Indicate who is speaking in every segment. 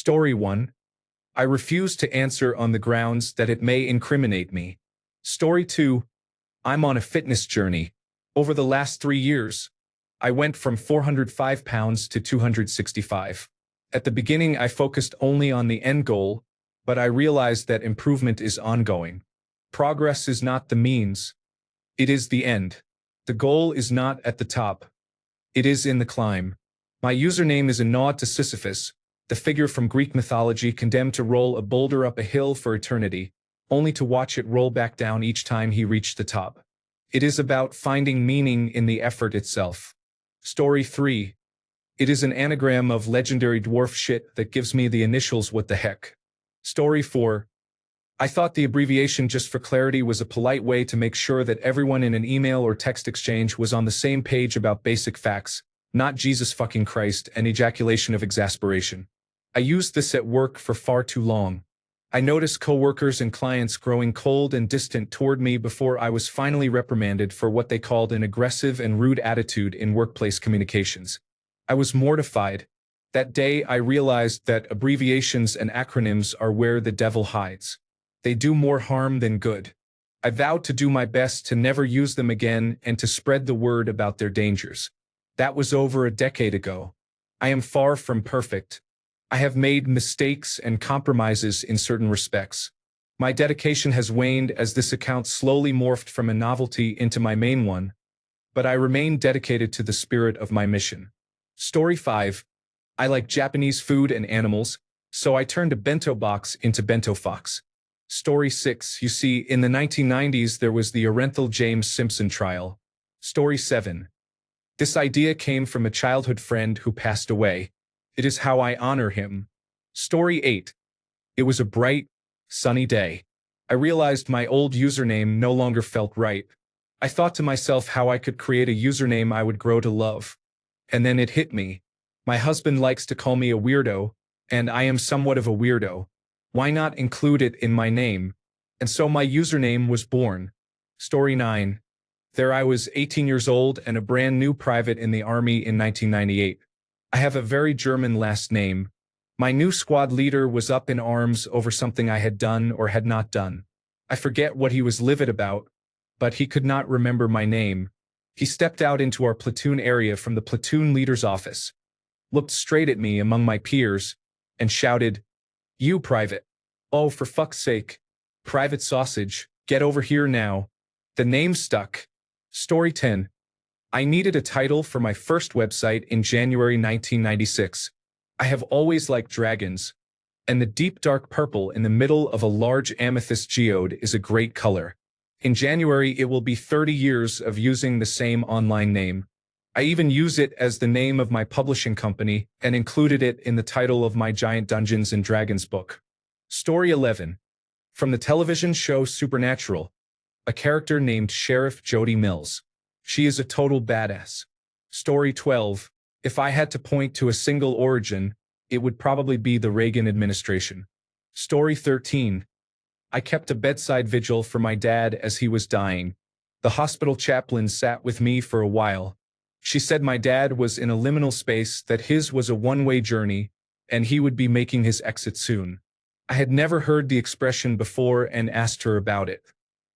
Speaker 1: Story 1. I refuse to answer on the grounds that it may incriminate me. Story 2. I'm on a fitness journey. Over the last 3 years, I went from 405 pounds to 265. At the beginning, I focused only on the end goal, but I realized that improvement is ongoing. Progress is not the means. It is the end. The goal is not at the top. It is in the climb. My username is a nod to Sisyphus, the figure from Greek mythology condemned to roll a boulder up a hill for eternity, only to watch it roll back down each time he reached the top. It is about finding meaning in the effort itself. Story 3. It is an anagram of legendary dwarf shit that gives me the initials what the heck. Story 4. I thought the abbreviation just for clarity was a polite way to make sure that everyone in an email or text exchange was on the same page about basic facts, not Jesus fucking Christ and ejaculation of exasperation. I used this at work for far too long. I noticed coworkers and clients growing cold and distant toward me before I was finally reprimanded for what they called an aggressive and rude attitude in workplace communications. I was mortified. That day I realized that abbreviations and acronyms are where the devil hides. They do more harm than good. I vowed to do my best to never use them again and to spread the word about their dangers. That was over a decade ago. I am far from perfect. I have made mistakes and compromises in certain respects. My dedication has waned as this account slowly morphed from a novelty into my main one, but I remain dedicated to the spirit of my mission. Story 5. I like Japanese food and animals, so I turned a bento box into Bento Fox. Story 6. You see, in the 1990s there was the Orenthal James Simpson trial. Story 7. This idea came from a childhood friend who passed away. It is how I honor him. Story 8. It was a bright, sunny day. I realized my old username no longer felt right. I thought to myself how I could create a username I would grow to love. And then it hit me. My husband likes to call me a weirdo, and I am somewhat of a weirdo. Why not include it in my name? And so my username was born. Story 9. There I was 18 years old and a brand new private in the army in 1998. I have a very German last name. My new squad leader was up in arms over something I had done or had not done. I forget what he was livid about, but he could not remember my name. He stepped out into our platoon area from the platoon leader's office, looked straight at me among my peers, and shouted, "You, Private. Oh, for fuck's sake. Private Sausage, get over here now." The name stuck. Story 10. I needed a title for my first website in January 1996. I have always liked dragons, and the deep dark purple in the middle of a large amethyst geode is a great color. In January, it will be 30 years of using the same online name. I even use it as the name of my publishing company and included it in the title of my Giant Dungeons and Dragons book. Story 11. From the television show Supernatural, a character named Sheriff Jody Mills. She is a total badass. Story 12. If I had to point to a single origin, it would probably be the Reagan administration. Story 13. I kept a bedside vigil for my dad as he was dying. The hospital chaplain sat with me for a while. She said my dad was in a liminal space, that his was a one-way journey, and he would be making his exit soon. I had never heard the expression before and asked her about it.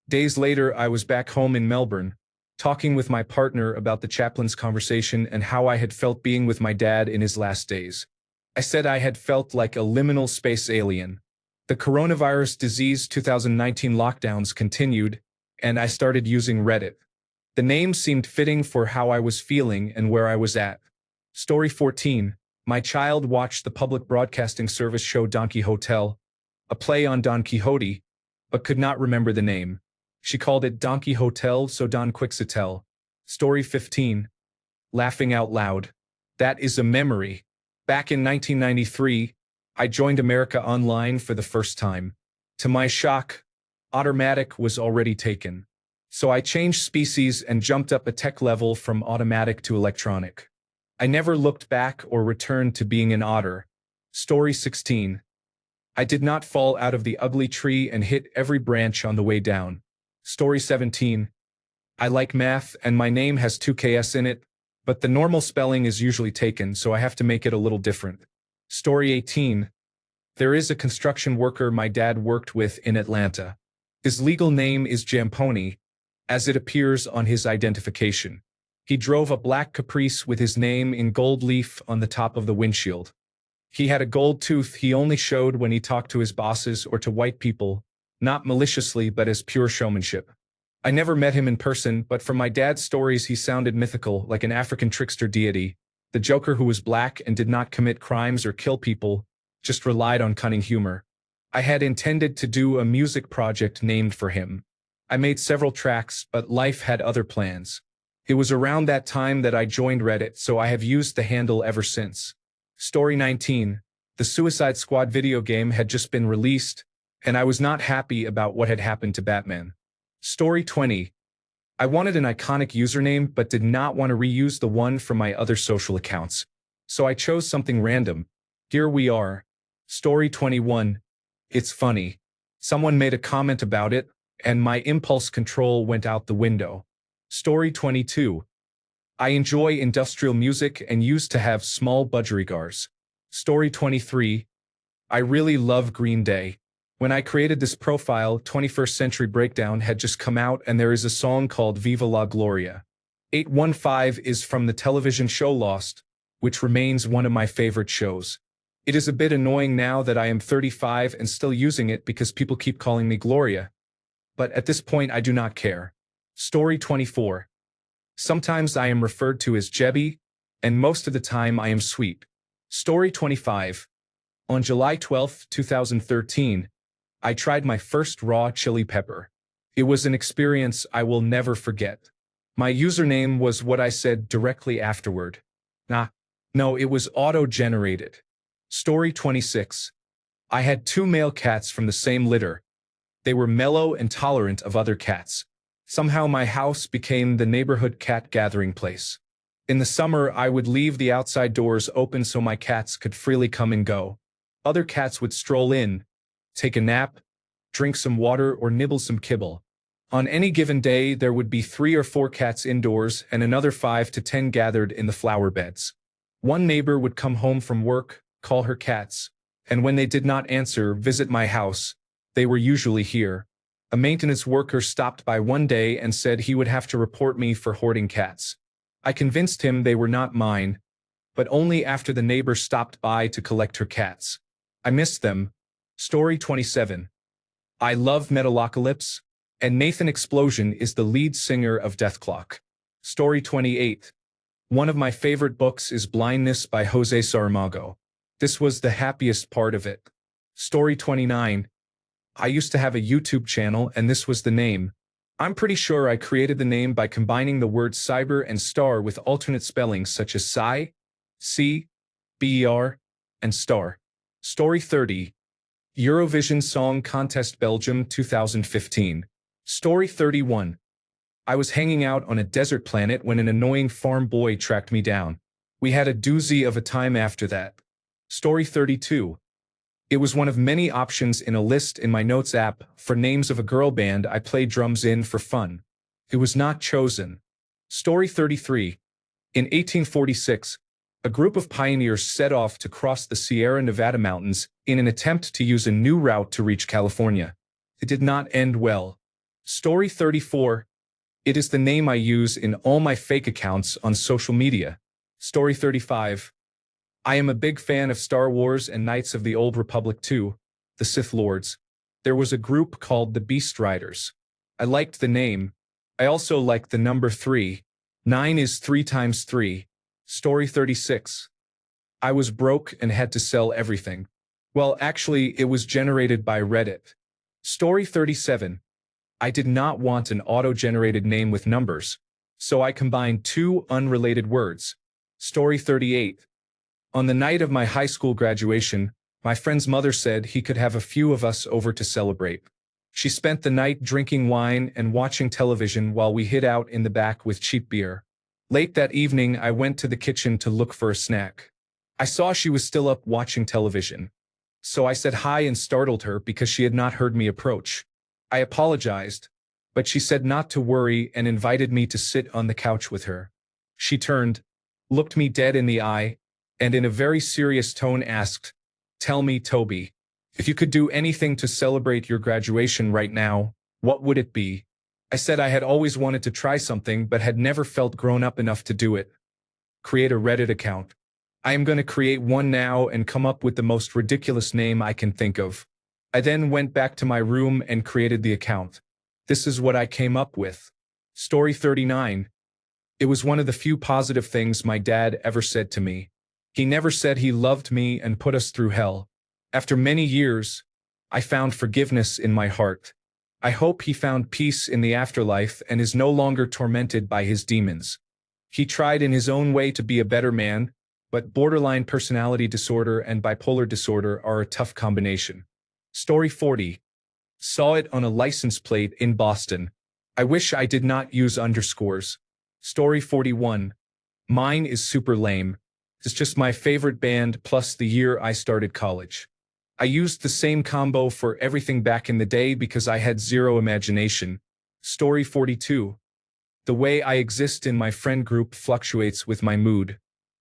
Speaker 1: Days later, I was back home in Melbourne, talking with my partner about the chaplain's conversation and how I had felt being with my dad in his last days. I said I had felt like a liminal space alien. The coronavirus disease 2019 lockdowns continued, and I started using Reddit. The name seemed fitting for how I was feeling and where I was at. Story 14. My child watched the public broadcasting service show Don Quixote, a play on Don Quixote, but could not remember the name. She called it Donkey Hotel, so Don Quixotel. Story 15. Laughing out loud. That is a memory. Back in 1993, I joined America Online for the first time. To my shock, automatic was already taken. So I changed species and jumped up a tech level from automatic to electronic. I never looked back or returned to being an otter. Story 16. I did not fall out of the ugly tree and hit every branch on the way down. Story 17. I like math and my name has 2 Ks in it, but the normal spelling is usually taken, so I have to make it a little different. Story 18. There is a construction worker my dad worked with in Atlanta. His legal name is Jamponi, as it appears on his identification. He drove a black Caprice with his name in gold leaf on the top of the windshield. He had a gold tooth he only showed when he talked to his bosses or to white people, not maliciously but as pure showmanship. I never met him in person, but from my dad's stories he sounded mythical, like an African trickster deity, the Joker who was black and did not commit crimes or kill people, just relied on cunning humor. I had intended to do a music project named for him. I made several tracks, but life had other plans. It was around that time that I joined Reddit, so I have used the handle ever since. Story 19. The Suicide Squad video game had just been released, and I was not happy about what had happened to Batman. Story 20. I wanted an iconic username but did not want to reuse the one from my other social accounts. So I chose something random. Here we are. Story 21. It's funny. Someone made a comment about it, and my impulse control went out the window. Story 22. I enjoy industrial music and used to have small budgerigars. Story 23. I really love Green Day. When I created this profile, 21st Century Breakdown had just come out and there is a song called Viva la Gloria. 815 is from the television show Lost, which remains one of my favorite shows. It is a bit annoying now that I am 35 and still using it because people keep calling me Gloria. But at this point I do not care. Story 24. Sometimes I am referred to as Jebby, and most of the time I am sweet. Story 25. On July 12, 2013, I tried my first raw chili pepper. It was an experience I will never forget. My username was what I said directly afterward. No, it was auto-generated. Story 26. I had 2 male cats from the same litter. They were mellow and tolerant of other cats. Somehow my house became the neighborhood cat gathering place. In the summer, I would leave the outside doors open so my cats could freely come and go. Other cats would stroll in, take a nap, drink some water, or nibble some kibble. On any given day, there would be 3 or 4 cats indoors and another 5 to 10 gathered in the flower beds. One neighbor would come home from work, call her cats, and when they did not answer, visit my house. They were usually here. A maintenance worker stopped by one day and said he would have to report me for hoarding cats. I convinced him they were not mine, but only after the neighbor stopped by to collect her cats. I missed them. Story 27. I love Metalocalypse, and Nathan Explosion is the lead singer of Deathclock. Story 28. One of my favorite books is Blindness by Jose Saramago. This was the happiest part of it. Story 29. I used to have a YouTube channel and this was the name. I'm pretty sure I created the name by combining the words cyber and star with alternate spellings such as Psy, C, BER, and star. Story 30. Eurovision Song Contest Belgium 2015. Story 31. I was hanging out on a desert planet when an annoying farm boy tracked me down. We had a doozy of a time after that. Story 32. It was one of many options in a list in my notes app for names of a girl band I played drums in for fun. It was not chosen. Story 33. In 1846, a group of pioneers set off to cross the Sierra Nevada mountains in an attempt to use a new route to reach California. It did not end well. Story 34. It is the name I use in all my fake accounts on social media. Story 35. I am a big fan of Star Wars and Knights of the Old Republic 2, the Sith Lords. There was a group called the Beast Riders. I liked the name. I also liked the number 3. 9 is 3 times 3. Story 36. I was broke and had to sell everything. Well, actually, it was generated by Reddit. Story 37. I did not want an auto-generated name with numbers, so I combined 2 unrelated words. Story 38. On the night of my high school graduation, my friend's mother said he could have a few of us over to celebrate. She spent the night drinking wine and watching television while we hid out in the back with cheap beer. Late that evening, I went to the kitchen to look for a snack. I saw she was still up watching television. So I said hi and startled her because she had not heard me approach. I apologized, but she said not to worry and invited me to sit on the couch with her. She turned, looked me dead in the eye, and in a very serious tone asked, "Tell me, Toby, If you could do anything to celebrate your graduation right now, what would it be? I said I had always wanted to try something but had never felt grown up enough to do it. Create a Reddit account. I am going to create one now and come up with the most ridiculous name I can think of. I then went back to my room and created the account. This is what I came up with. Story 39. It was one of the few positive things my dad ever said to me. He never said he loved me and put us through hell. After many years, I found forgiveness in my heart. I hope he found peace in the afterlife and is no longer tormented by his demons. He tried in his own way to be a better man, but borderline personality disorder and bipolar disorder are a tough combination. Story 40. Saw it on a license plate in Boston. I wish I did not use underscores. Story 41. Mine is super lame. It's just my favorite band plus the year I started college. I used the same combo for everything back in the day because I had zero imagination. Story 42. The way I exist in my friend group fluctuates with my mood.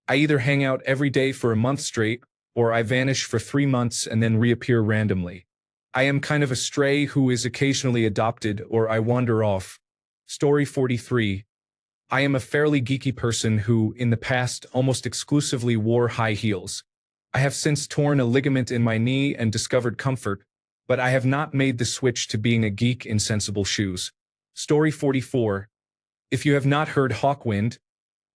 Speaker 1: I either hang out every day for a month straight, or I vanish for 3 months and then reappear randomly. I am kind of a stray who is occasionally adopted, or I wander off. Story 43. I am a fairly geeky person who, in the past, almost exclusively wore high heels. I have since torn a ligament in my knee and discovered comfort, but I have not made the switch to being a geek in sensible shoes. Story 44. If you have not heard Hawkwind,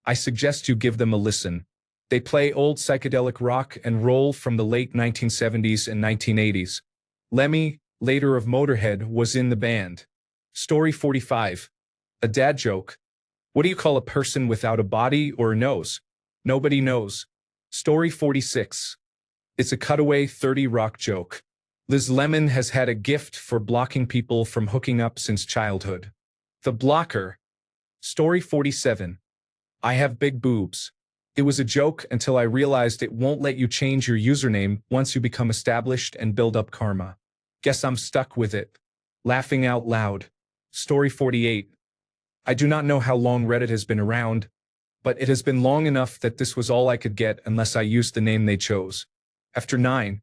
Speaker 1: I suggest you give them a listen. They play old psychedelic rock and roll from the late 1970s and 1980s. Lemmy, later of Motorhead, was in the band. Story 45. A dad joke. What do you call a person without a body or a nose? Nobody knows. Story 46. It's a cutaway 30 Rock joke. Liz Lemon has had a gift for blocking people from hooking up since childhood. The Blocker. Story 47. I have big boobs. It was a joke until I realized it won't let you change your username once you become established and build up karma. Guess I'm stuck with it. Laughing out loud. Story 48. I do not know how long Reddit has been around, but it has been long enough that this was all I could get unless I used the name they chose. After 9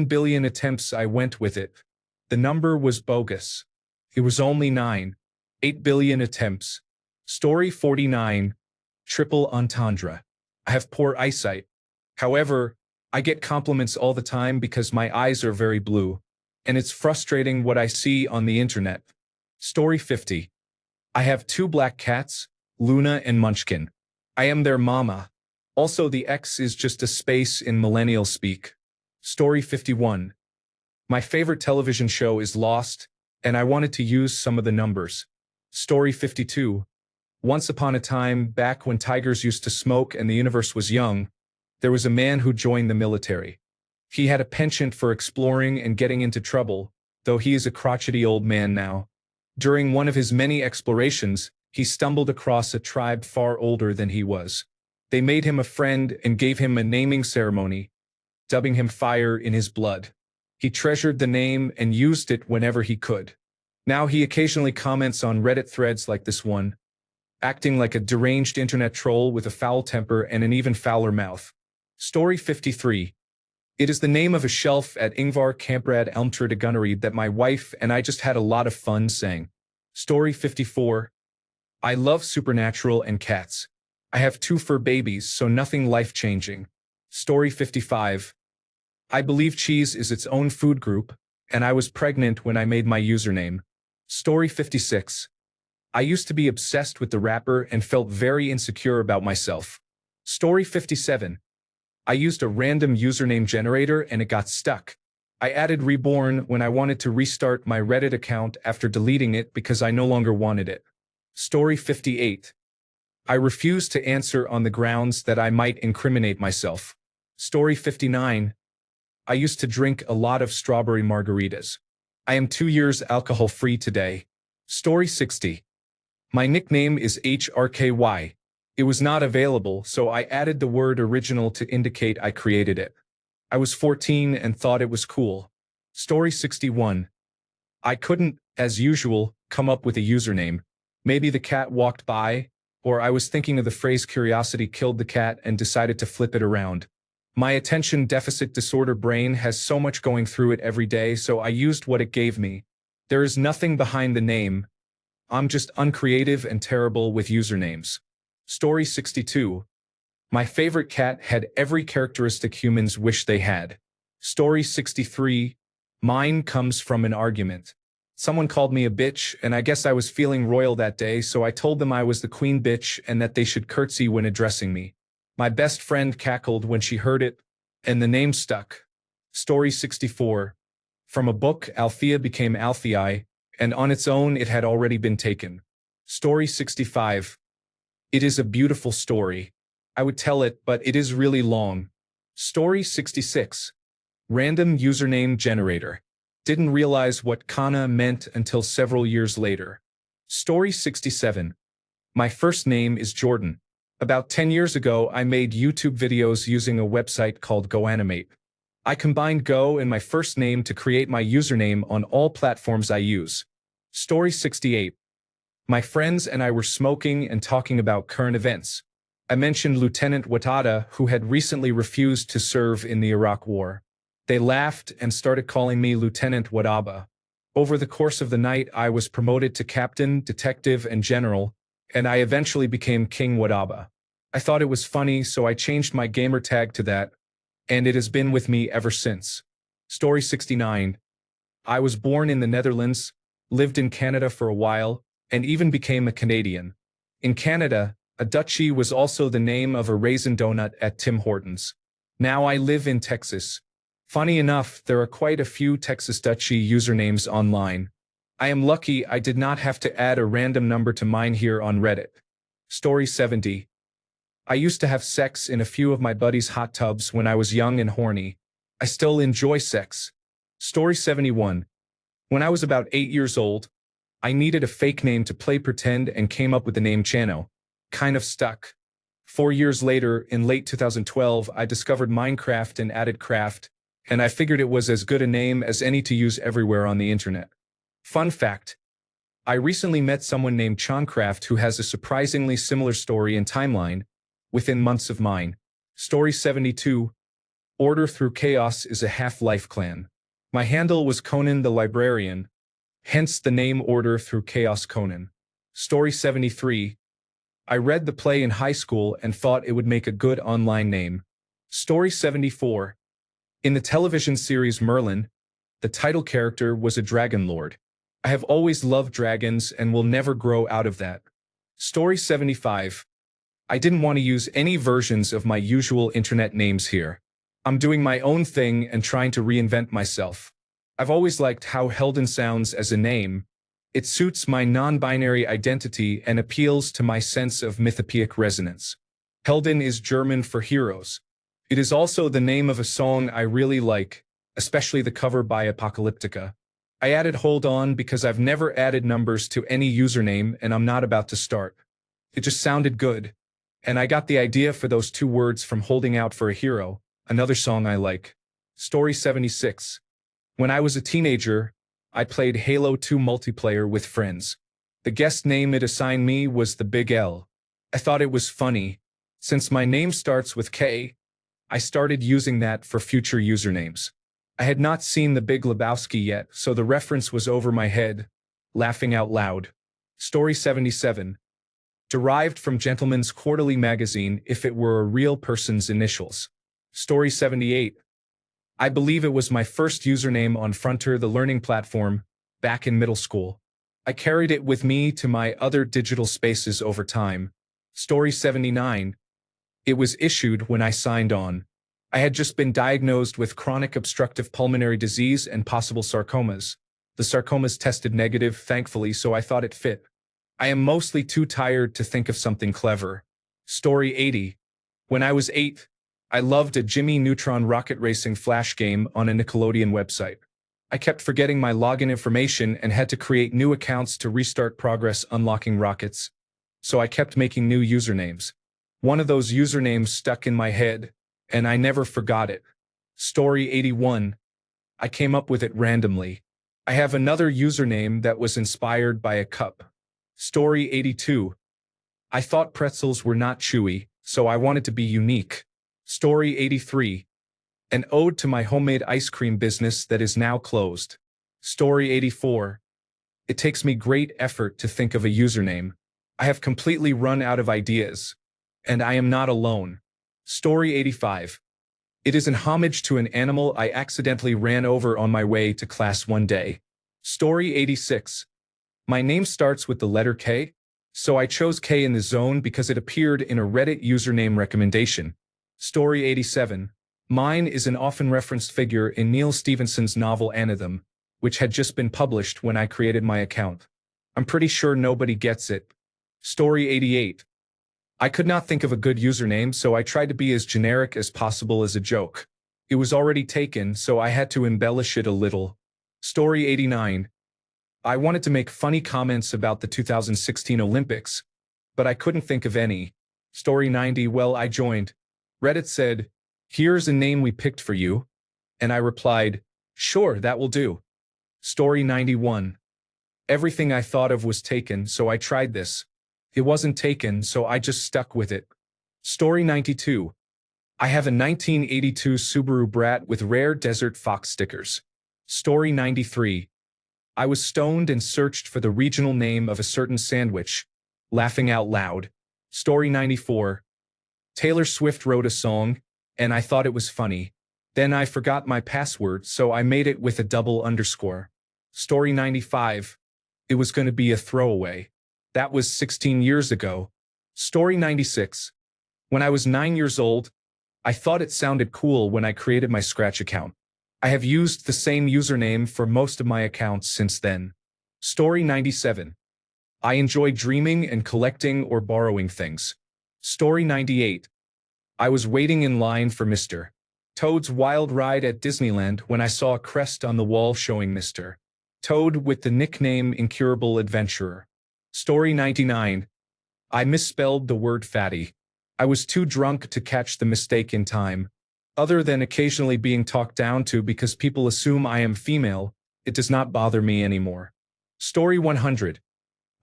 Speaker 1: billion attempts, I went with it. The number was bogus. It was only 8 billion attempts. Story 49. Triple entendre. I have poor eyesight. However, I get compliments all the time because my eyes are very blue, and it's frustrating what I see on the internet. Story 50. I have 2 black cats, Luna and Munchkin. I am their mama. Also, the X is just a space in millennial speak. Story 51. My favorite television show is Lost, and I wanted to use some of the numbers. Story 52. Once upon a time, back when tigers used to smoke and the universe was young, there was a man who joined the military. He had a penchant for exploring and getting into trouble, though he is a crotchety old man now. During one of his many explorations, he stumbled across a tribe far older than he was. They made him a friend and gave him a naming ceremony, dubbing him Fire in His Blood. He treasured the name and used it whenever he could. Now he occasionally comments on Reddit threads like this one, acting like a deranged internet troll with a foul temper and an even fouler mouth. Story 53. It is the name of a shelf at Ingvar Kamprad Elmtree Gunnery that my wife and I just had a lot of fun saying. Story 54. I love Supernatural and cats. I have 2 fur babies, so nothing life-changing. Story 55. I believe cheese is its own food group, and I was pregnant when I made my username. Story 56. I used to be obsessed with the rapper and felt very insecure about myself. Story 57. I used a random username generator and it got stuck. I added Reborn when I wanted to restart my Reddit account after deleting it because I no longer wanted it. Story 58. I refuse to answer on the grounds that I might incriminate myself. Story 59. I used to drink a lot of strawberry margaritas. I am 2 years alcohol-free today. Story 60. My nickname is HRKY. It was not available, so I added the word original to indicate I created it. I was 14 and thought it was cool. Story 61. I couldn't, as usual, come up with a username. Maybe the cat walked by, or I was thinking of the phrase curiosity killed the cat and decided to flip it around. My attention deficit disorder brain has so much going through it every day, so I used what it gave me. There is nothing behind the name. I'm just uncreative and terrible with usernames. Story 62. My favorite cat had every characteristic humans wish they had. Story 63. Mine comes from an argument. Someone called me a bitch, and I guess I was feeling royal that day, so I told them I was the queen bitch and that they should curtsy when addressing me. My best friend cackled when she heard it, and the name stuck. Story 64. From a book, Althea became Althei, and on its own it had already been taken. Story 65. It is a beautiful story. I would tell it, but it is really long. Story 66. Random username generator. Didn't realize what kana meant until several years later. Story 67. My first name is Jordan. About 10 years ago, I made YouTube videos using a website called GoAnimate. I combined Go and my first name to create my username on all platforms I use. Story 68. My friends and I were smoking and talking about current events. I mentioned Lieutenant Watada, who had recently refused to serve in the Iraq War. They laughed and started calling me Lieutenant Wadaba. Over the course of the night, I was promoted to captain, detective, and general, and I eventually became King Wadaba. I thought it was funny, so I changed my gamer tag to that, and it has been with me ever since. Story 69. I was born in the Netherlands, lived in Canada for a while, and even became a Canadian. In Canada, a Dutchie was also the name of a raisin donut at Tim Hortons. Now I live in Texas. Funny enough, there are quite a few Texas Dutchie usernames online. I am lucky I did not have to add a random number to mine here on Reddit. Story 70. I used to have sex in a few of my buddies' hot tubs when I was young and horny. I still enjoy sex. Story 71. When I was about 8 years old, I needed a fake name to play pretend and came up with the name Chano. Kind of stuck. 4 years later, in late 2012, I discovered Minecraft and added craft, and I figured it was as good a name as any to use everywhere on the internet. Fun fact. I recently met someone named Chancraft who has a surprisingly similar story and timeline, within months of mine. Story 72. Order Through Chaos is a Half-Life clan. My handle was Conan the Librarian, hence the name Order Through Chaos Conan. Story 73. I read the play in high school and thought it would make a good online name. Story 74. In the television series Merlin, the title character was a dragon lord. I have always loved dragons and will never grow out of that. Story 75. I didn't want to use any versions of my usual internet names here. I'm doing my own thing and trying to reinvent myself. I've always liked how Helden sounds as a name. It suits my non-binary identity and appeals to my sense of mythopoeic resonance. Helden is German for heroes. It is also the name of a song I really like, especially the cover by Apocalyptica. I added Hold On because I've never added numbers to any username and I'm not about to start. It just sounded good. And I got the idea for those two words from Holding Out for a Hero, another song I like. Story 76. When I was a teenager, I played Halo 2 multiplayer with friends. The guest name it assigned me was the Big L. I thought it was funny. Since my name starts with K, I started using that for future usernames. I had not seen The Big Lebowski yet, so the reference was over my head, laughing out loud. Story 77. Derived from Gentleman's Quarterly magazine if it were a real person's initials. Story 78. I believe it was my first username on Frontier, the learning platform, back in middle school. I carried it with me to my other digital spaces over time. Story 79. It was issued when I signed on. I had just been diagnosed with chronic obstructive pulmonary disease and possible sarcomas. The sarcomas tested negative, thankfully, so I thought it fit. I am mostly too tired to think of something clever. Story 80. When I was 8, I loved a Jimmy Neutron rocket racing flash game on a Nickelodeon website. I kept forgetting my login information and had to create new accounts to restart progress unlocking rockets. So I kept making new usernames. One of those usernames stuck in my head, and I never forgot it. Story 81. I came up with it randomly. I have another username that was inspired by a cup. Story 82. I thought pretzels were not chewy, so I wanted to be unique. Story 83. An ode to my homemade ice cream business that is now closed. Story 84. It takes me great effort to think of a username. I have completely run out of ideas. And I am not alone. Story 85. It is in homage to an animal I accidentally ran over on my way to class one day. Story 86. My name starts with the letter K, so I chose K in the zone because it appeared in a Reddit username recommendation. Story 87. Mine is an often referenced figure in Neil Stephenson's novel Anathem, which had just been published when I created my account. I'm pretty sure nobody gets it. Story 88. I could not think of a good username, so I tried to be as generic as possible as a joke. It was already taken, so I had to embellish it a little. Story 89. I wanted to make funny comments about the 2016 Olympics, but I couldn't think of any. Story 90. Well, I joined. Reddit said, "Here's a name we picked for you." And I replied, "Sure, that will do." Story 91. Everything I thought of was taken, so I tried this. It wasn't taken, so I just stuck with it. Story 92. I have a 1982 Subaru Brat with rare desert fox stickers. Story 93. I was stoned and searched for the regional name of a certain sandwich. Laughing out loud. Story 94. Taylor Swift wrote a song, and I thought it was funny. Then I forgot my password, so I made it with a double underscore. Story 95. It was going to be a throwaway. That was 16 years ago. Story 96. When I was 9 years old, I thought it sounded cool when I created my Scratch account. I have used the same username for most of my accounts since then. Story 97. I enjoy dreaming and collecting or borrowing things. Story 98. I was waiting in line for Mr. Toad's Wild Ride at Disneyland when I saw a crest on the wall showing Mr. Toad with the nickname Incurable Adventurer. Story 99. I misspelled the word fatty. I was too drunk to catch the mistake in time. Other than occasionally being talked down to because people assume I am female, it does not bother me anymore. Story 100.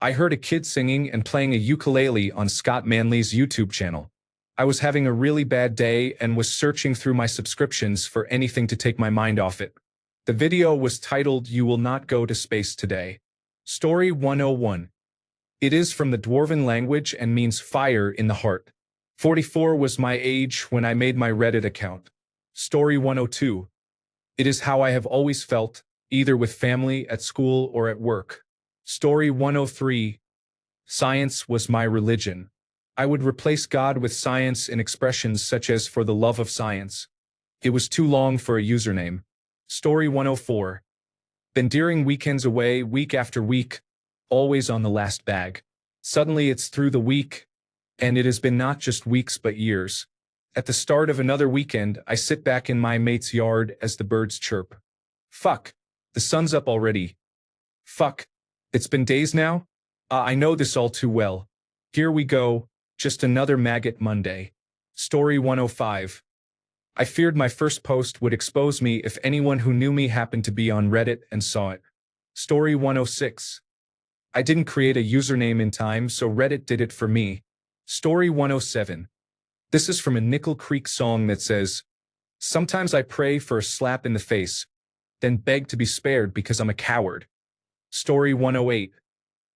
Speaker 1: I heard a kid singing and playing a ukulele on Scott Manley's YouTube channel. I was having a really bad day and was searching through my subscriptions for anything to take my mind off it. The video was titled "You Will Not Go to Space Today." Story 101. It is from the Dwarven language and means fire in the heart. 44 was my age when I made my Reddit account. Story 102. It is how I have always felt, either with family, at school, or at work. Story 103. Science was my religion. I would replace God with science in expressions such as "for the love of science." It was too long for a username. Story 104. Been during weekends away week after week, always on the last bag. Suddenly it's through the week, and it has been not just weeks but years. At the start of another weekend, I sit back in my mate's yard as the birds chirp. Fuck, the sun's up already. Fuck, it's been days now? I know this all too well. Here we go, just another maggot Monday. Story 105. I feared my first post would expose me if anyone who knew me happened to be on Reddit and saw it. Story 106. I didn't create a username in time, so Reddit did it for me. Story 107. This is from a Nickel Creek song that says, "Sometimes I pray for a slap in the face, then beg to be spared because I'm a coward." Story 108.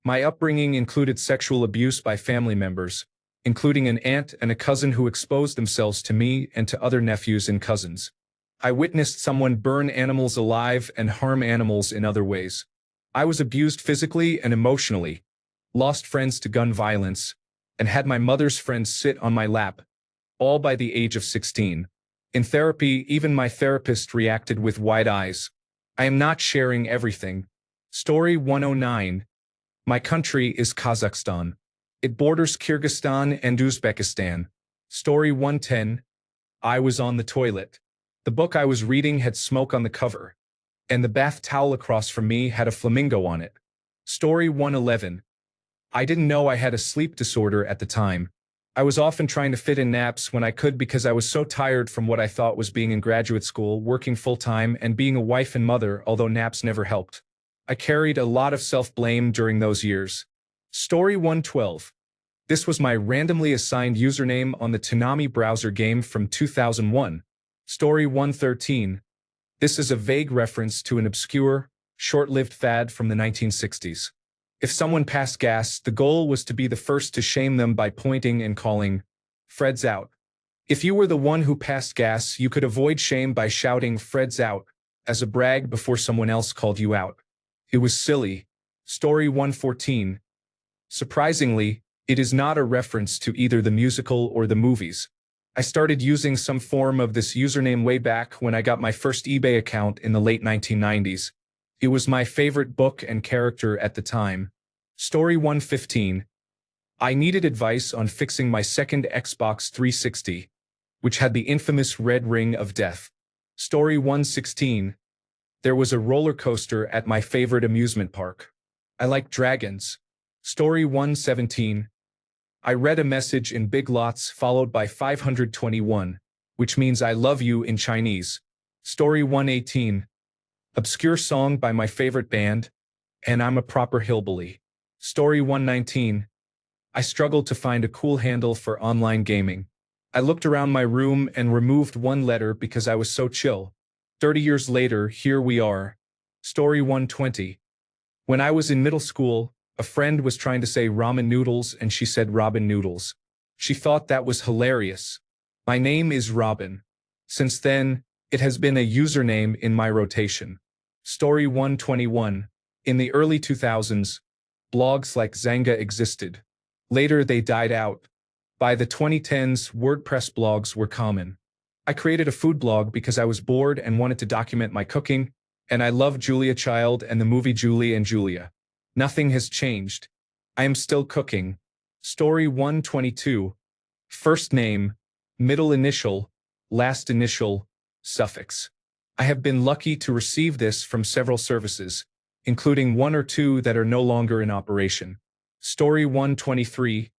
Speaker 1: My upbringing included sexual abuse by family members, including an aunt and a cousin who exposed themselves to me and to other nephews and cousins. I witnessed someone burn animals alive and harm animals in other ways. I was abused physically and emotionally, lost friends to gun violence, and had my mother's friends sit on my lap, all by the age of 16. In therapy, even my therapist reacted with wide eyes. I am not sharing everything. Story 109. My country is Kazakhstan. It borders Kyrgyzstan and Uzbekistan. Story 110. I was on the toilet. The book I was reading had smoke on the cover, and the bath towel across from me had a flamingo on it. Story 111. I didn't know I had a sleep disorder at the time. I was often trying to fit in naps when I could because I was so tired from what I thought was being in graduate school, working full-time, and being a wife and mother, although naps never helped. I carried a lot of self-blame during those years. Story 112. This was my randomly assigned username on the Toonami browser game from 2001. Story 113. This is a vague reference to an obscure, short-lived fad from the 1960s. If someone passed gas, the goal was to be the first to shame them by pointing and calling, "Fred's out." If you were the one who passed gas, you could avoid shame by shouting "Fred's out" as a brag before someone else called you out. It was silly. Story 114. Surprisingly, it is not a reference to either the musical or the movies. I started using some form of this username way back when I got my first eBay account in the late 1990s. It was my favorite book and character at the time. Story 115. I needed advice on fixing my second Xbox 360, which had the infamous red ring of death. Story 116. There was a roller coaster at my favorite amusement park. I like dragons. Story 117. I read a message in big lots followed by 521, which means I love you in Chinese. Story 118. Obscure song by my favorite band, and I'm a proper hillbilly. Story 119. I struggled to find a cool handle for online gaming. I looked around my room and removed one letter because I was so chill. 30 years later, here we are. Story 120. When I was in middle school, a friend was trying to say ramen noodles and she said Robin Noodles. She thought that was hilarious. My name is Robin. Since then, it has been a username in my rotation. Story 121. In the early 2000s, blogs like Zanga existed. Later they died out. By the 2010s, WordPress blogs were common. I created a food blog because I was bored and wanted to document my cooking, and I love Julia Child and the movie Julie and Julia. Nothing has changed. I am still cooking. Story 122. First name, middle initial, last initial, suffix. I have been lucky to receive this from several services, including one or two that are no longer in operation. Story 123.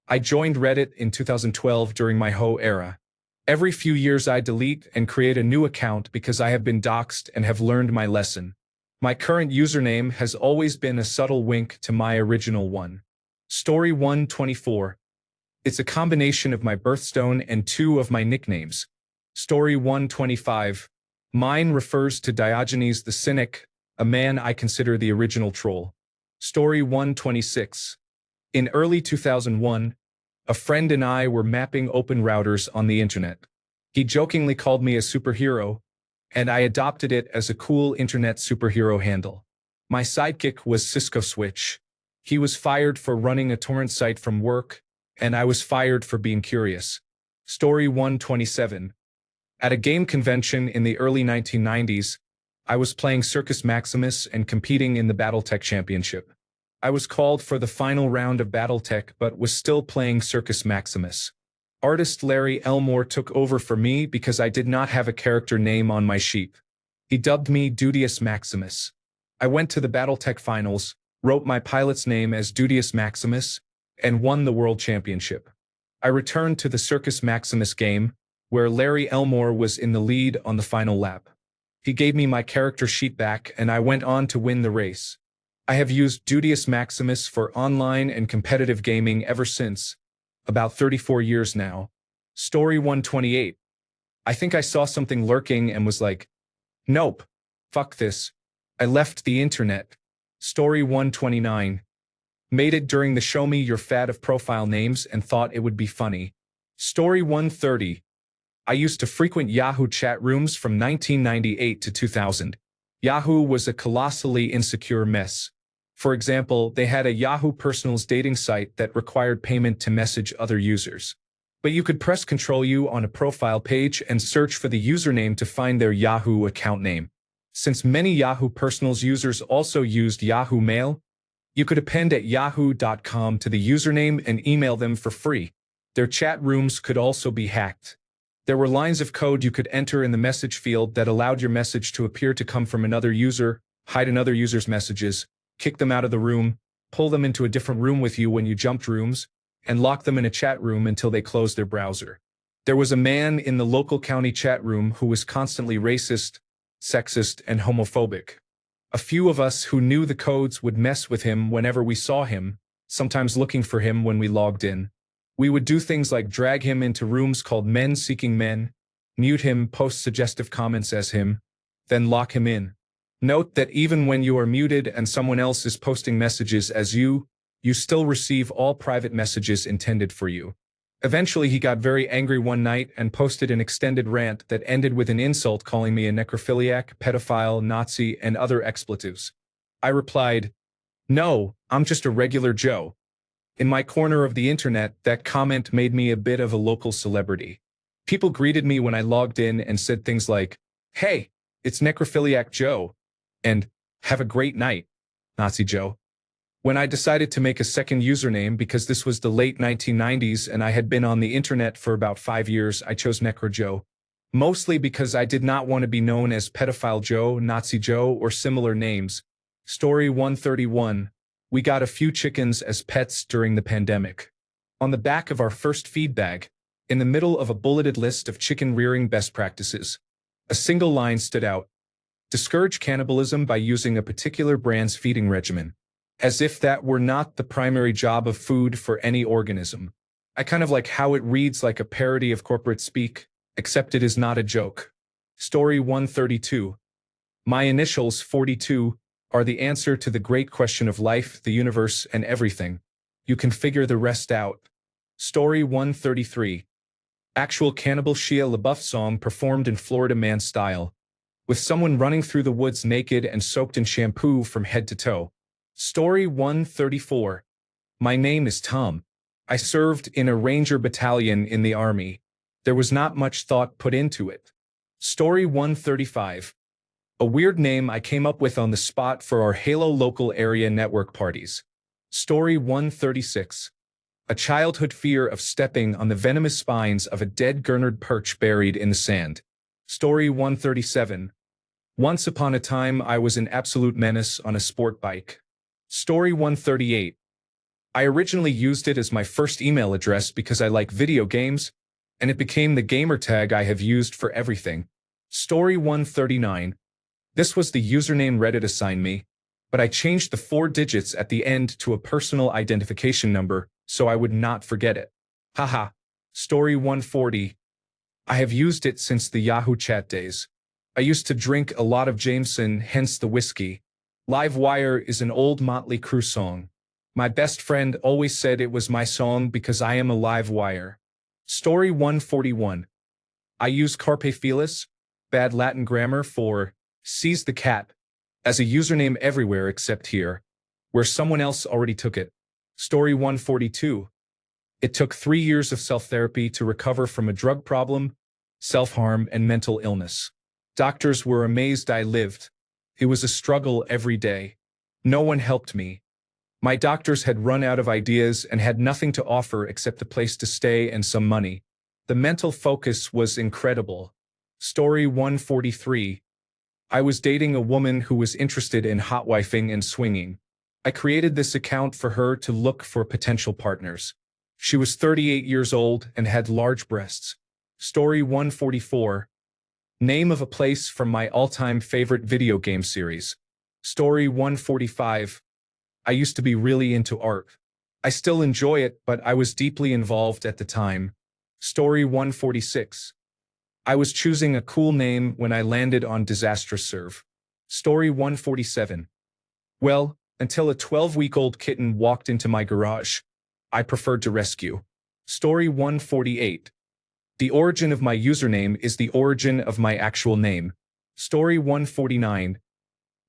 Speaker 1: I joined Reddit in 2012 during my Ho era. Every few years I delete and create a new account because I have been doxxed and have learned my lesson. My current username has always been a subtle wink to my original one. Story 124. It's a combination of my birthstone and two of my nicknames. Story 125. Mine refers to Diogenes the Cynic, a man I consider the original troll. Story 126. In early 2001, a friend and I were mapping open routers on the internet. He jokingly called me a superhero, and I adopted it as a cool internet superhero handle. My sidekick was Cisco Switch. He was fired for running a torrent site from work, and I was fired for being curious. Story 127. At a game convention in the early 1990s, I was playing Circus Maximus and competing in the Battletech Championship. I was called for the final round of Battletech but was still playing Circus Maximus. Artist Larry Elmore took over for me because I did not have a character name on my sheet. He dubbed me Dudius Maximus. I went to the Battletech finals, wrote my pilot's name as Dudius Maximus, and won the World Championship. I returned to the Circus Maximus game, where Larry Elmore was in the lead on the final lap. He gave me my character sheet back and I went on to win the race. I have used Dudius Maximus for online and competitive gaming ever since, about 34 years now. Story 128. I think I saw something lurking and was like, nope, fuck this. I left the internet. Story 129. Made it during the Show Me Your Fad of profile names and thought it would be funny. Story 130. I used to frequent Yahoo chat rooms from 1998 to 2000. Yahoo was a colossally insecure mess. For example, they had a Yahoo Personals dating site that required payment to message other users. But you could press Ctrl-U on a profile page and search for the username to find their Yahoo account name. Since many Yahoo Personals users also used Yahoo Mail, you could append at yahoo.com to the username and email them for free. Their chat rooms could also be hacked. There were lines of code you could enter in the message field that allowed your message to appear to come from another user, hide another user's messages, kick them out of the room, pull them into a different room with you when you jumped rooms, and lock them in a chat room until they closed their browser. There was a man in the local county chat room who was constantly racist, sexist, and homophobic. A few of us who knew the codes would mess with him whenever we saw him, sometimes looking for him when we logged in. We would do things like drag him into rooms called Men Seeking Men, mute him, post suggestive comments as him, then lock him in. Note that even when you are muted and someone else is posting messages as you still receive all private messages intended for you. Eventually, he got very angry one night and posted an extended rant that ended with an insult calling me a necrophiliac, pedophile, Nazi, and other expletives. I replied, "No, I'm just a regular Joe." In my corner of the internet, that comment made me a bit of a local celebrity. People greeted me when I logged in and said things like, "Hey, it's Necrophiliac Joe," and "Have a great night, Nazi Joe." When I decided to make a second username because this was the late 1990s and I had been on the internet for about 5 years, I chose Necro Joe. Mostly because I did not want to be known as Pedophile Joe, Nazi Joe, or similar names. Story 131. We got a few chickens as pets during the pandemic. On the back of our first feed bag, in the middle of a bulleted list of chicken rearing best practices, a single line stood out: discourage cannibalism by using a particular brand's feeding regimen. As if that were not the primary job of food for any organism. I kind of like how it reads like a parody of corporate speak, except it is not a joke. Story 132. My initials, 42, are the answer to the great question of life, the universe, and everything. You can figure the rest out. Story 133. Actual Cannibal Shia LaBeouf song performed in Florida man style, with someone running through the woods naked and soaked in shampoo from head to toe. Story 134. My name is Tom. I served in a Ranger battalion in the Army. There was not much thought put into it. Story 135. A weird name I came up with on the spot for our Halo local area network parties. Story 136. A childhood fear of stepping on the venomous spines of a dead Gernard perch buried in the sand. Story 137. Once upon a time I was an absolute menace on a sport bike. Story 138. I originally used it as my first email address because I like video games, and it became the gamer tag I have used for everything. Story 139. This was the username Reddit assigned me, but I changed the 4 digits at the end to a personal identification number so I would not forget it. Haha. Story 140. I have used it since the Yahoo chat days. I used to drink a lot of Jameson, hence the whiskey. Live Wire is an old Motley Crue song. My best friend always said it was my song because I am a live wire. Story 141. I use Carpe Felis, bad Latin grammar, for seize the cat, as a username everywhere except here, where someone else already took it. Story 142. It took 3 years of self-therapy to recover from a drug problem, self-harm, and mental illness. Doctors were amazed I lived. It was a struggle every day. No one helped me. My doctors had run out of ideas and had nothing to offer except a place to stay and some money. The mental focus was incredible. Story 143. I was dating a woman who was interested in hotwifing and swinging. I created this account for her to look for potential partners. She was 38 years old and had large breasts. Story 144. Name of a place from my all-time favorite video game series. Story 145. I used to be really into art. I still enjoy it, but I was deeply involved at the time. Story 146. I was choosing a cool name when I landed on Disastrous Serve. Story 147. Well, until a 12-week-old kitten walked into my garage. I preferred to rescue. Story 148. The origin of my username is the origin of my actual name. Story 149.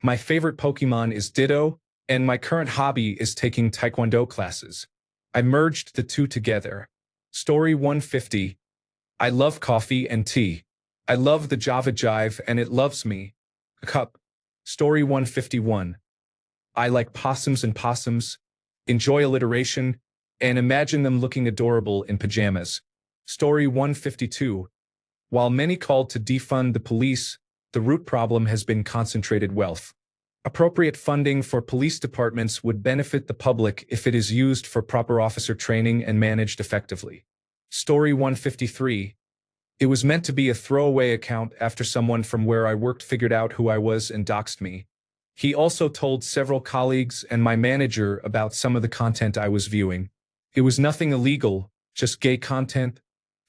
Speaker 1: My favorite Pokemon is Ditto, and my current hobby is taking Taekwondo classes. I merged the two together. Story 150. I love coffee and tea. I love the Java Jive and it loves me. A cup. Story 151. I like possums and possums, enjoy alliteration, and imagine them looking adorable in pajamas. Story 152. While many called to defund the police, the root problem has been concentrated wealth. Appropriate funding for police departments would benefit the public if it is used for proper officer training and managed effectively. Story 153. It was meant to be a throwaway account after someone from where I worked figured out who I was and doxed me. He also told several colleagues and my manager about some of the content I was viewing. It was nothing illegal, just gay content,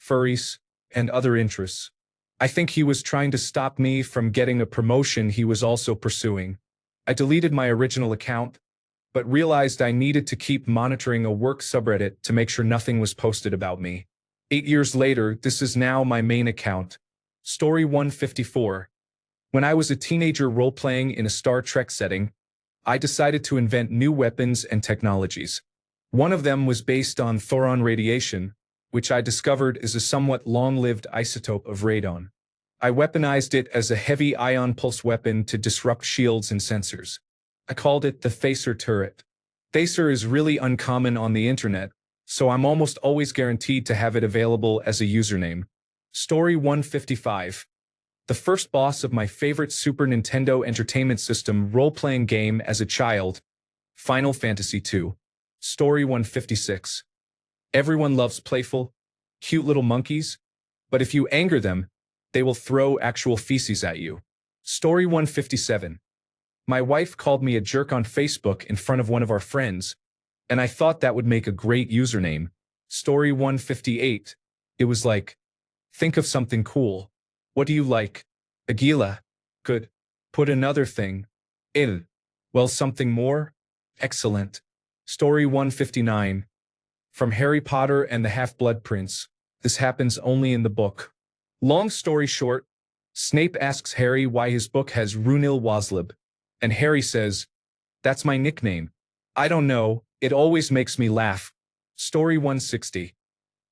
Speaker 1: furries, and other interests. I think he was trying to stop me from getting a promotion he was also pursuing. I deleted my original account, but realized I needed to keep monitoring a work subreddit to make sure nothing was posted about me. 8 years later, this is now my main account. Story 154. When I was a teenager role-playing in a Star Trek setting, I decided to invent new weapons and technologies. One of them was based on thoron radiation, which I discovered is a somewhat long-lived isotope of radon. I weaponized it as a heavy ion pulse weapon to disrupt shields and sensors. I called it the Thacer turret. Thacer is really uncommon on the internet, so I'm almost always guaranteed to have it available as a username. Story 155. The first boss of my favorite Super Nintendo Entertainment System role-playing game as a child, Final Fantasy II. Story 156. Everyone loves playful, cute little monkeys, but if you anger them, they will throw actual feces at you. Story 157. My wife called me a jerk on Facebook in front of one of our friends, and I thought that would make a great username. Story 158. It was like, think of something cool. What do you like? Aguila. Good. Put another thing. Il. Well, something more? Excellent. Story 159. From Harry Potter and the Half-Blood Prince. This happens only in the book. Long story short, Snape asks Harry why his book has Runil Waslib, and Harry says, "That's my nickname. I don't know, it always makes me laugh." Story 160.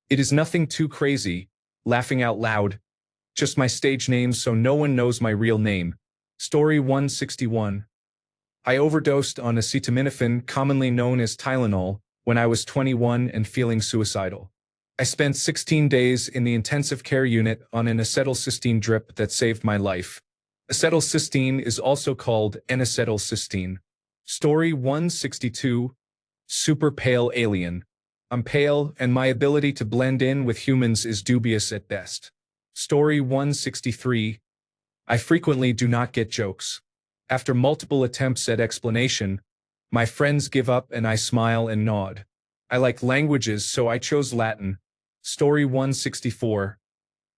Speaker 1: It is nothing too crazy, laughing out loud. Just my stage name so no one knows my real name. Story 161. I overdosed on acetaminophen, commonly known as Tylenol, when I was 21 and feeling suicidal. I spent 16 days in the intensive care unit on an acetylcysteine drip that saved my life. Acetylcysteine is also called N-acetylcysteine. Story 162. Super pale alien. I'm pale, and my ability to blend in with humans is dubious at best. Story 163. I frequently do not get jokes. After multiple attempts at explanation, my friends give up and I smile and nod. I like languages, so I chose Latin. Story 164.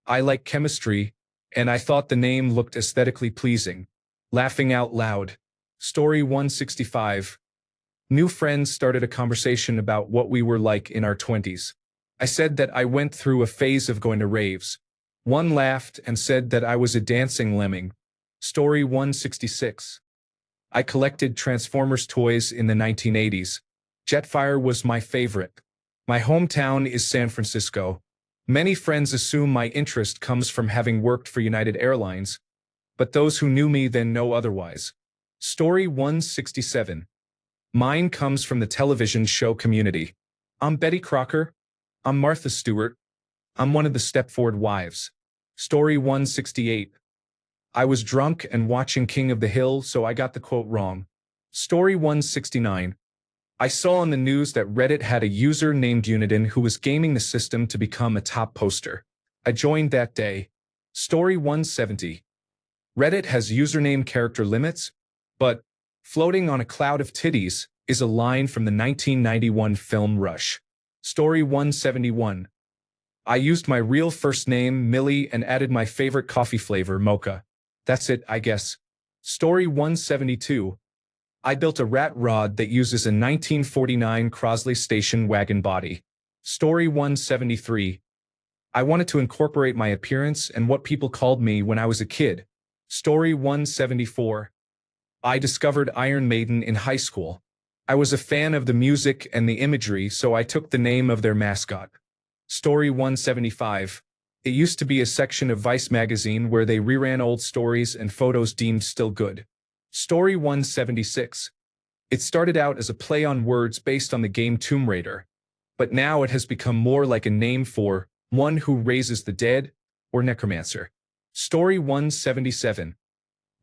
Speaker 1: I like chemistry, and I thought the name looked aesthetically pleasing. Laughing out loud. Story 165. New friends started a conversation about what we were like in our 20s. I said that I went through a phase of going to raves. One laughed and said that I was a dancing lemming. Story 166. I collected Transformers toys in the 1980s. Jetfire was my favorite. My hometown is San Francisco. Many friends assume my interest comes from having worked for United Airlines, but those who knew me then know otherwise. Story 167. Mine comes from the television show Community. I'm Betty Crocker. I'm Martha Stewart. I'm one of the Stepford wives. Story 168. I was drunk and watching King of the Hill, so I got the quote wrong. Story 169. I saw on the news that Reddit had a user named Unidin who was gaming the system to become a top poster. I joined that day. Story 170. Reddit has username character limits, but floating on a cloud of titties is a line from the 1991 film Rush. Story 171. I used my real first name, Millie, and added my favorite coffee flavor, mocha. That's it, I guess. Story 172. I built a rat rod that uses a 1949 Crosley station wagon body. Story 173. I wanted to incorporate my appearance and what people called me when I was a kid. Story 174. I discovered Iron Maiden in high school. I was a fan of the music and the imagery, so I took the name of their mascot. Story 175. It used to be a section of Vice magazine where they reran old stories and photos deemed still good. Story 176. It started out as a play on words based on the game Tomb Raider, but now it has become more like a name for one who raises the dead or necromancer. Story 177.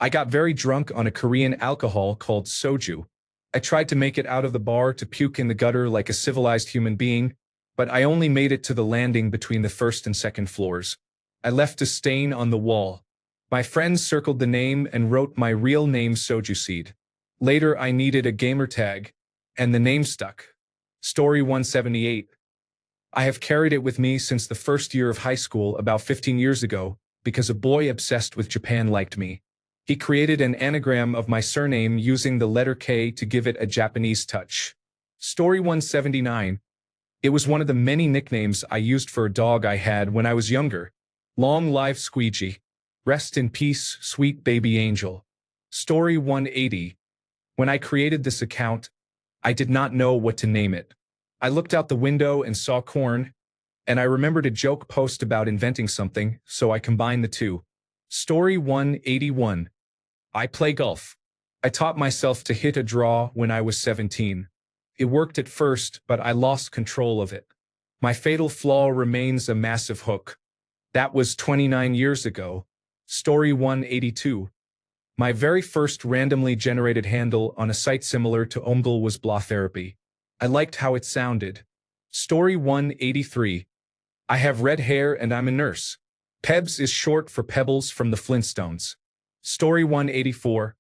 Speaker 1: I got very drunk on a Korean alcohol called soju. I tried to make it out of the bar to puke in the gutter like a civilized human being, but I only made it to the landing between the first and second floors. I left a stain on the wall. My friends circled the name and wrote my real name Soju Seed. Later, I needed a gamer tag, and the name stuck. Story 178. I have carried it with me since the first year of high school about 15 years ago, because a boy obsessed with Japan liked me. He created an anagram of my surname using the letter K to give it a Japanese touch. Story 179. It was one of the many nicknames I used for a dog I had when I was younger. Long live Squeegee. Rest in peace, sweet baby angel. Story 180. When I created this account, I did not know what to name it. I looked out the window and saw corn, and I remembered a joke post about inventing something, so I combined the two. Story 181. I play golf. I taught myself to hit a draw when I was 17. It worked at first, but I lost control of it. My fatal flaw remains a massive hook. That was 29 years ago. Story 182. My very first randomly generated handle on a site similar to Omegle was Blah Therapy. I liked how it sounded. Story 183. I have red hair and I'm a nurse. Pebs is short for Pebbles from the Flintstones. Story 184.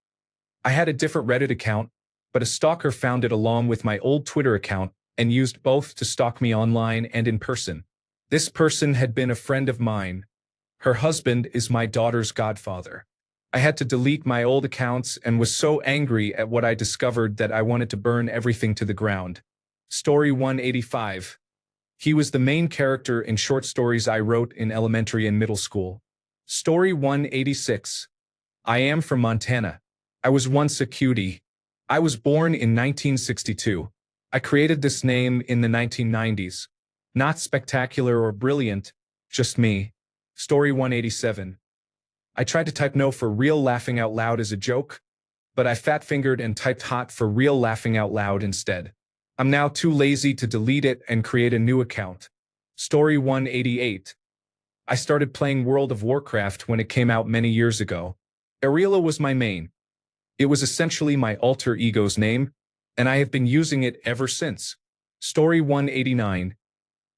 Speaker 1: I had a different Reddit account, but a stalker found it along with my old Twitter account and used both to stalk me online and in person. This person had been a friend of mine. Her husband is my daughter's godfather. I had to delete my old accounts and was so angry at what I discovered that I wanted to burn everything to the ground. Story 185. He was the main character in short stories I wrote in elementary and middle school. Story 186. I am from Montana. I was once a cutie. I was born in 1962. I created this name in the 1990s. Not spectacular or brilliant, just me. Story 187. I tried to type no for real laughing out loud as a joke, but I fat-fingered and typed hot for real laughing out loud instead. I'm now too lazy to delete it and create a new account. Story 188. I started playing World of Warcraft when it came out many years ago. Ariela was my main. It was essentially my alter ego's name, and I have been using it ever since. Story 189.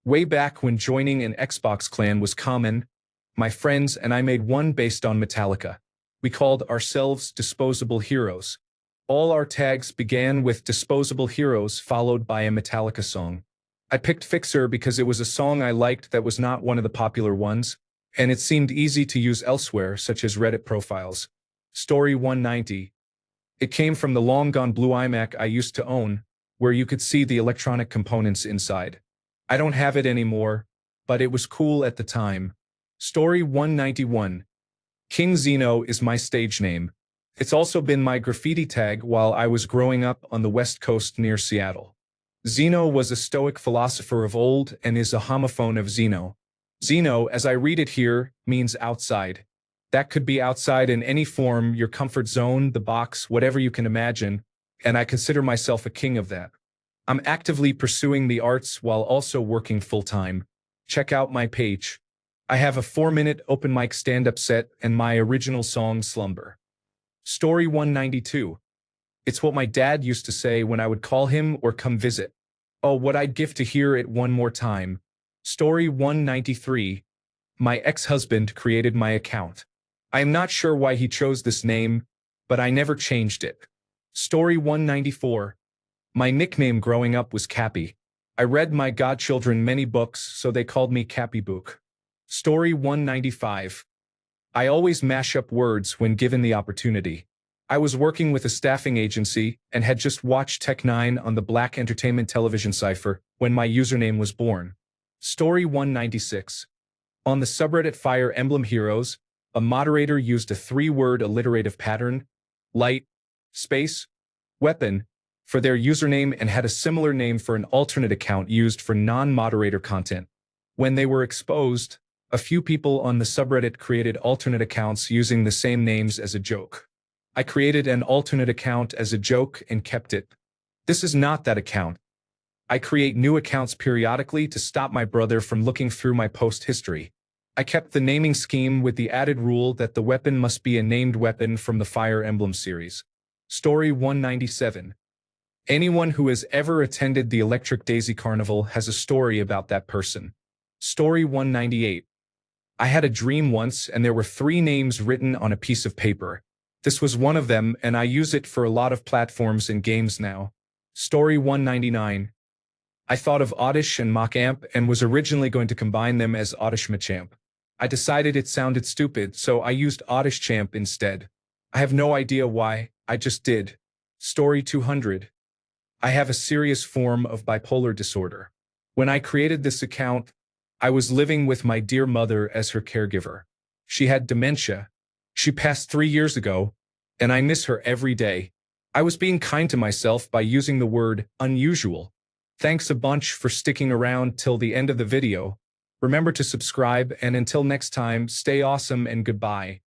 Speaker 1: Way back when joining an Xbox clan was common, my friends and I made one based on Metallica. We called ourselves Disposable Heroes. All our tags began with Disposable Heroes followed by a Metallica song. I picked Fixer because it was a song I liked that was not one of the popular ones, and it seemed easy to use elsewhere, such as Reddit profiles. Story 190. It came from the long-gone blue iMac I used to own, where you could see the electronic components inside. I don't have it anymore, but it was cool at the time. Story 191. King Zeno is my stage name. It's also been my graffiti tag while I was growing up on the West Coast near Seattle. Zeno was a Stoic philosopher of old and is a homophone of Zeno. Zeno, as I read it here, means outside. That could be outside in any form, your comfort zone, the box, whatever you can imagine, and I consider myself a king of that. I'm actively pursuing the arts while also working full-time. Check out my page. I have a 4-minute open mic stand-up set and my original song Slumber. Story 192. It's what my dad used to say when I would call him or come visit. Oh, what I'd give to hear it one more time. Story 193. My ex-husband created my account. I am not sure why he chose this name, but I never changed it. Story 194. My nickname growing up was Cappy. I read my godchildren many books, so they called me Cappy Book. Story 195. I always mash up words when given the opportunity. I was working with a staffing agency and had just watched Tech 9 on the Black Entertainment Television Cypher when my username was born. Story 196. On the subreddit Fire Emblem Heroes, a moderator used a 3-word alliterative pattern, light, space, weapon, for their username and had a similar name for an alternate account used for non-moderator content. When they were exposed, a few people on the subreddit created alternate accounts using the same names as a joke. I created an alternate account as a joke and kept it. This is not that account. I create new accounts periodically to stop my brother from looking through my post history. I kept the naming scheme with the added rule that the weapon must be a named weapon from the Fire Emblem series. Story 197. Anyone who has ever attended the Electric Daisy Carnival has a story about that person. Story 198. I had a dream once and there were 3 names written on a piece of paper. This was one of them, and I use it for a lot of platforms and games now. Story 199. I thought of Oddish and Machamp and was originally going to combine them as Oddish Machamp. I decided it sounded stupid, so I used Oddish Champ instead. I have no idea why, I just did. Story 200. I have a serious form of bipolar disorder. When I created this account, I was living with my dear mother as her caregiver. She had dementia. She passed 3 years ago, and I miss her every day. I was being kind to myself by using the word unusual. Thanks a bunch for sticking around till the end of the video. Remember to subscribe, and until next time, stay awesome and goodbye.